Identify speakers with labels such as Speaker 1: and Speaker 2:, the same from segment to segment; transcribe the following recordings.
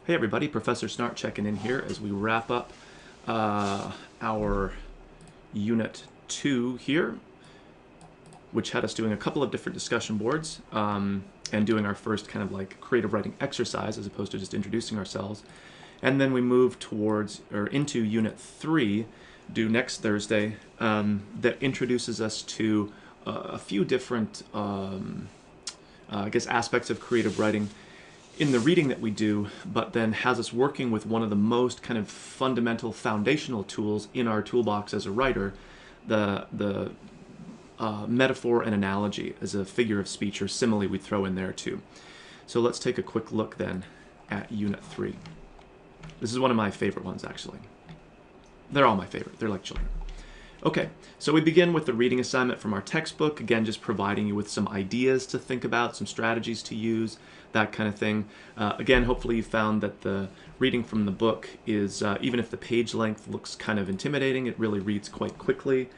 Speaker 1: Hey everybody, Professor Snart checking in here as we wrap up our Unit 2 here, which had us doing a couple of different discussion boards and doing our first kind of like creative writing exercise as opposed to just introducing ourselves. And then we move towards, or into Unit 3, due next Thursday, that introduces us to a few different, I guess, aspects of creative writing in the reading that we do, but then has us working with one of the most kind of fundamental foundational tools in our toolbox as a writer, the metaphor and analogy as a figure of speech or simile we throw in there too. So let's take a quick look then at Unit 3. This is one of my favorite ones, actually. They're all my favorite. They're like children. Okay, so we begin with the reading assignment from our textbook, again just providing you with some ideas to think about, some strategies to use, that kind of thing. Again, hopefully you found that the reading from the book is, even if the page length looks kind of intimidating, it really reads quite quickly.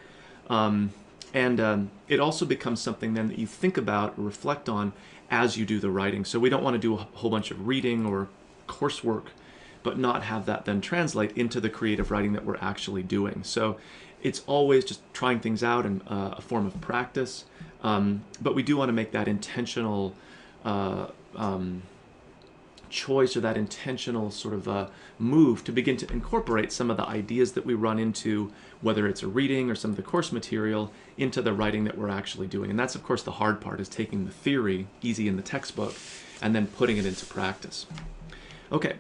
Speaker 1: It also becomes something then that you think about or reflect on as you do the writing. So we don't want to do a whole bunch of reading or coursework, but not have that then translate into the creative writing that we're actually doing. So it's always just trying things out and a form of practice, but we do want to make that intentional choice or that intentional sort of move to begin to incorporate some of the ideas that we run into, whether it's a reading or some of the course material, into the writing that we're actually doing. And that's of course the hard part, is taking the theory, easy in the textbook, and then putting it into practice. Okay.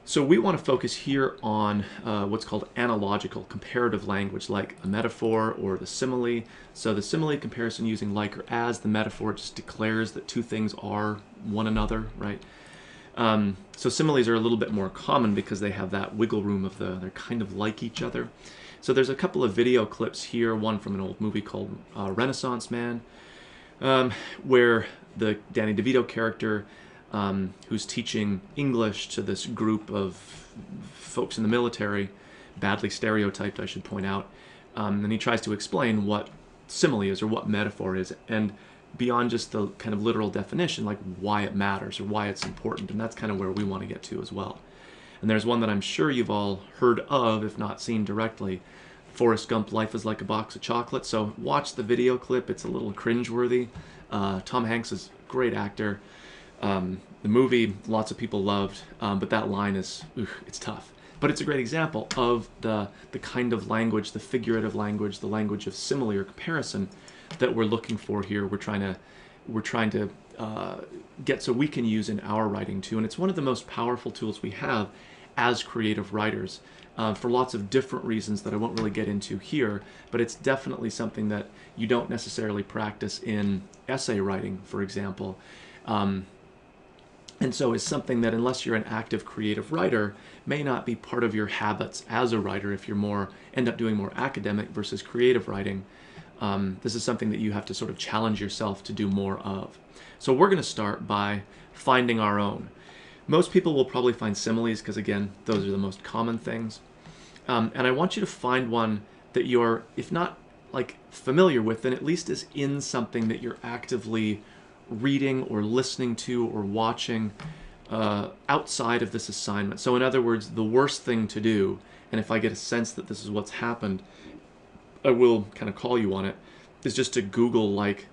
Speaker 1: So we want to focus here on what's called analogical, comparative language, like a metaphor or the simile. So the simile comparison using like or as, the metaphor just declares that two things are one another, right? So similes are a little bit more common because they have that wiggle room of they're kind of like each other. So there's a couple of video clips here, one from an old movie called Renaissance Man, where the Danny DeVito character who's teaching English to this group of folks in the military, badly stereotyped, I should point out, and he tries to explain what simile is or what metaphor is, and beyond just the kind of literal definition, like why it matters or why it's important, and that's kind of where we want to get to as well. And there's one that I'm sure you've all heard of, if not seen directly, Forrest Gump, Life is Like a Box of Chocolates. So watch the video clip, it's a little cringeworthy. Tom Hanks is a great actor. The movie, lots of people loved, but that line is, it's tough. But it's a great example of the kind of language, the figurative language, the language of simile or comparison that we're looking for here. We're trying to get so we can use in our writing too. And it's one of the most powerful tools we have as creative writers for lots of different reasons that I won't really get into here, but it's definitely something that you don't necessarily practice in essay writing, for example. And so it's something that, unless you're an active creative writer, may not be part of your habits as a writer if you're end up doing more academic versus creative writing. This is something that you have to sort of challenge yourself to do more of. So we're going to start by finding our own. Most people will probably find similes because, again, those are the most common things. And I want you to find one that you're, if not like familiar with, then at least is in something that you're actively reading or listening to or watching outside of this assignment. So in other words, the worst thing to do, and if I get a sense that this is what's happened, I will kind of call you on it, is just to Google like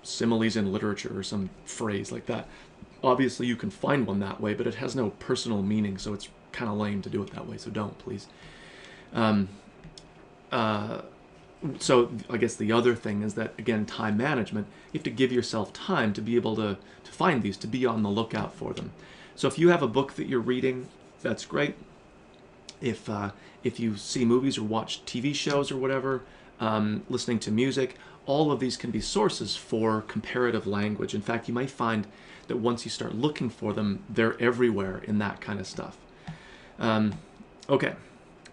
Speaker 1: similes in literature or some phrase like that. Obviously you can find one that way, but it has no personal meaning, so it's kind of lame to do it that way, so don't, please. So I guess the other thing is that, again, time management. You have to give yourself time to be able to find these, to be on the lookout for them. So if you have a book that you're reading, that's great. If you see movies or watch TV shows or whatever, listening to music, all of these can be sources for comparative language. In fact, you might find that once you start looking for them, they're everywhere in that kind of stuff. Okay.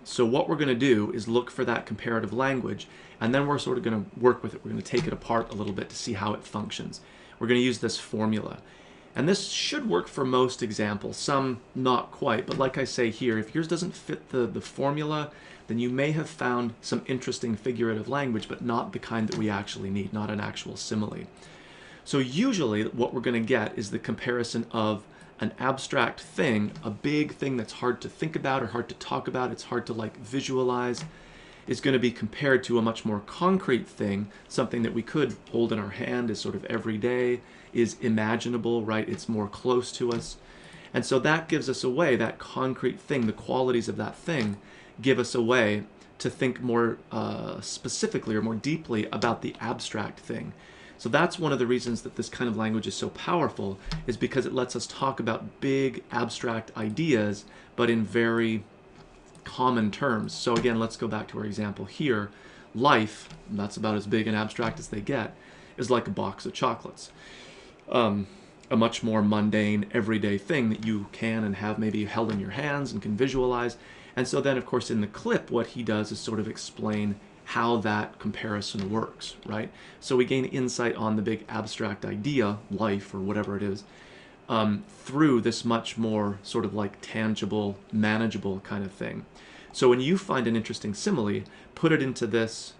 Speaker 1: So what we're going to do is look for that comparative language, and then we're sort of going to work with it. We're going to take it apart a little bit to see how it functions. We're going to use this formula. And this should work for most examples, some not quite, but like I say here, if yours doesn't fit the formula, then you may have found some interesting figurative language, but not the kind that we actually need, not an actual simile. So usually what we're going to get is the comparison of an abstract thing, a big thing that's hard to think about or hard to talk about, it's hard to like visualize, is going to be compared to a much more concrete thing, something that we could hold in our hand, is sort of everyday, is imaginable, right? It's more close to us. And so that gives us a way, that concrete thing, the qualities of that thing give us a way to think more specifically or more deeply about the abstract thing. So that's one of the reasons that this kind of language is so powerful, is because it lets us talk about big abstract ideas, but in very common terms. So again, let's go back to our example here. Life, that's about as big and abstract as they get, is like a box of chocolates. A much more mundane, everyday thing that you can and have maybe held in your hands and can visualize. And so then, of course, in the clip, what he does is sort of explain how that comparison works, right? So we gain insight on the big abstract idea, life or whatever it is, through this much more sort of like tangible, manageable kind of thing. So when you find an interesting simile, put it into this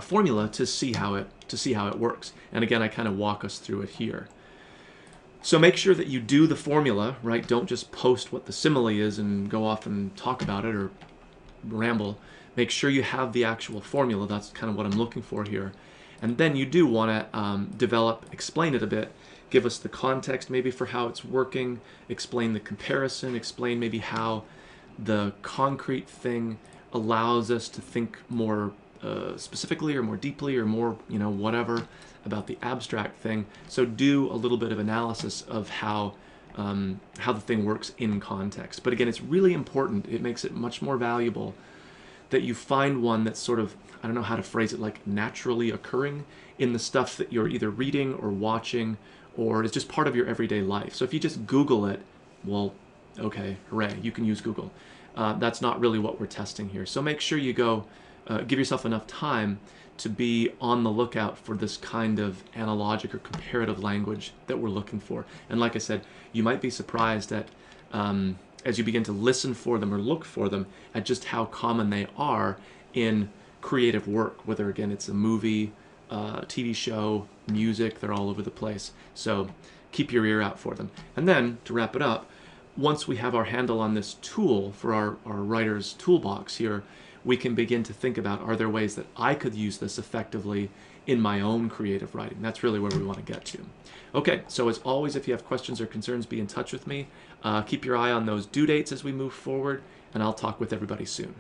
Speaker 1: formula to see how it works. And again, I kind of walk us through it here. So make sure that you do the formula, right? Don't just post what the simile is and go off and talk about it or ramble. Make sure you have the actual formula. That's kind of what I'm looking for here. And then you do want to explain it a bit, give us the context maybe for how it's working, explain the comparison, explain maybe how the concrete thing allows us to think more specifically or more deeply or more, whatever about the abstract thing. So do a little bit of analysis of how the thing works in context. But again, it's really important. It makes it much more valuable that you find one that's sort of, I don't know how to phrase it, like naturally occurring in the stuff that you're either reading or watching, or is just part of your everyday life. So if you just Google it, well, okay, hooray, you can use Google. That's not really what we're testing here. So make sure you go, give yourself enough time to be on the lookout for this kind of analogic or comparative language that we're looking for. And like I said, you might be surprised at, as you begin to listen for them or look for them, at just how common they are in creative work, whether again it's a movie, TV show, music, they're all over the place. So keep your ear out for them. And then to wrap it up, once we have our handle on this tool for our writer's toolbox here, we can begin to think about, are there ways that I could use this effectively in my own creative writing? That's really where we want to get to. Okay, so as always, if you have questions or concerns, be in touch with me. Keep your eye on those due dates as we move forward, and I'll talk with everybody soon.